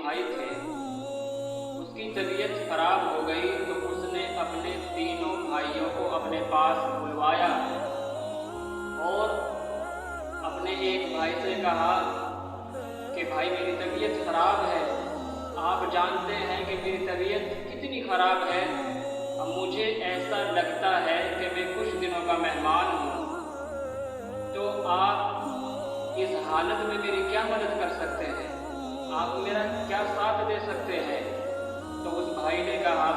भाई थे, उसकी तबीयत खराब हो गई तो उसने अपने तीनों भाइयों को अपने पास बुलवाया और अपने एक भाई से कहा कि भाई मेरी तबीयत खराब है, आप जानते हैं कि मेरी तबीयत कितनी खराब है। अब मुझे ऐसा लगता है कि मैं कुछ दिनों का मेहमान हूँ, तो आप इस हालत में मेरी क्या मदद कर सकते हैं, आप मेरा क्या साथ दे सकते हैं। तो उस भाई ने कहा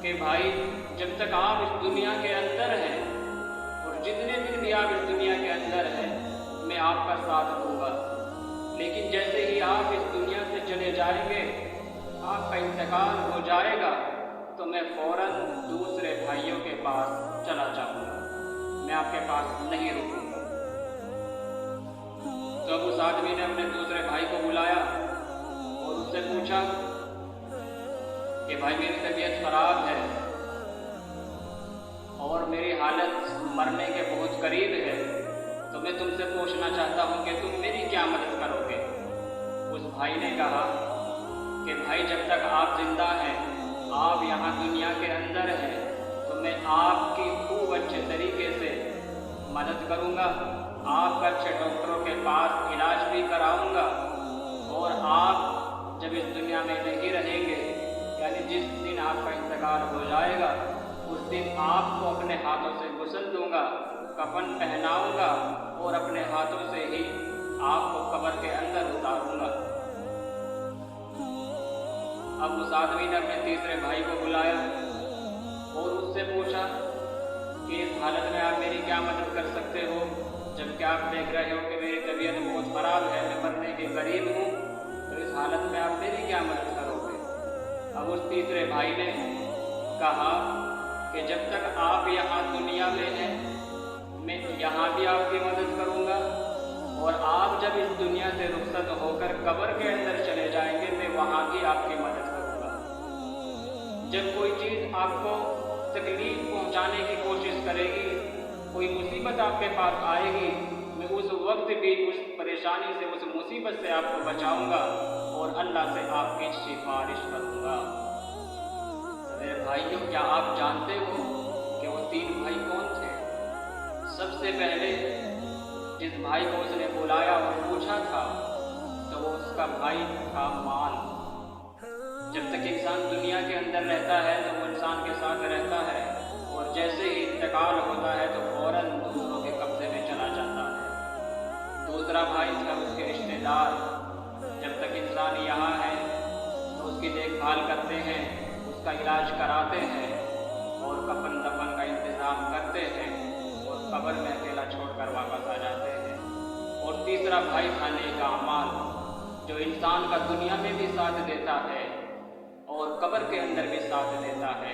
कि भाई जब तक आप इस दुनिया के अंदर हैं और जितने दिन भी आप इस दुनिया के अंदर हैं मैं आपका साथ दूंगा, लेकिन जैसे ही आप इस दुनिया से चले जाएंगे, आपका इंतकाल हो जाएगा, तो मैं फौरन दूसरे भाइयों के पास चला जाऊंगा, मैं आपके पास नहीं रुकूंगा। तो अब उस आदमी ने अपने दूसरे भाई को बुलाया और उससे पूछा कि भाई मेरी तबीयत खराब है और मेरी हालत मरने के बहुत करीब है, तो मैं तुमसे पूछना चाहता हूँ कि तुम मेरी क्या मदद करोगे। उस भाई ने कहा कि भाई जब तक आप जिंदा हैं, आप यहाँ दुनिया के अंदर हैं, तो मैं आपकी खूब अच्छे तरीके से मदद करूँगा, आपका अच्छे डॉक्टरों के पास इलाज भी कराऊँगा, और आप जब इस दुनिया में नहीं रहेंगे, यानी जिस दिन आपका इंतकाल हो जाएगा, उस दिन आपको अपने हाथों से गुस्ल दूंगा, कफन पहनाऊंगा और अपने हाथों से ही आपको कब्र के अंदर उतारूंगा। अब उस आदमी ने अपने तीसरे भाई को बुलाया और उससे पूछा कि इस हालत में आप मेरी क्या मदद कर सकते हो, जबकि आप देख रहे हो कि मेरी तबीयत बहुत ख़राब है, मैं मरने के करीब हूँ, तो इस हालत में आप मेरी क्या मदद करोगे। अब उस तीसरे भाई ने कहा कि जब तक आप यहाँ दुनिया में हैं, मैं यहाँ भी आपकी मदद करूँगा, और आप जब इस दुनिया से रुखसत होकर कब्र के अंदर चले जाएंगे, मैं वहाँ भी आपकी मदद करूँगा। जब कोई चीज़ आपको तकलीफ पहुँचाने की कोशिश करेगी, कोई मुसीबत आपके पास आएगी, मैं उस वक्त भी उस परेशानी से, उस मुसीबत से आपको बचाऊँगा और अल्लाह से आपकी सिफारिश करूँगा। मेरे भाइयों, क्या आप जानते हो कि वो तीन भाई कौन थे। सबसे पहले जिस भाई को उसने बुलाया और पूछा था, तो वो उसका भाई था माल। जब तक इंसान दुनिया के अंदर रहता है तो वो इंसान के साथ रहता है, और जैसे ही इंतकाल होता है तो फौरन दूसरों के कब्जे में चला जाता है। दूसरा भाई था उसके रिश्तेदार। जब तक इंसान यहाँ है तो उसकी देखभाल करते हैं, उसका इलाज कराते हैं और कफन दफन का इंतज़ाम करते हैं और कब्र में अकेला छोड़कर वापस आ जाते हैं। और तीसरा भाई था नेक अमाल, जो इंसान का दुनिया में भी साथ देता है और कब्र के अंदर भी साथ देता है।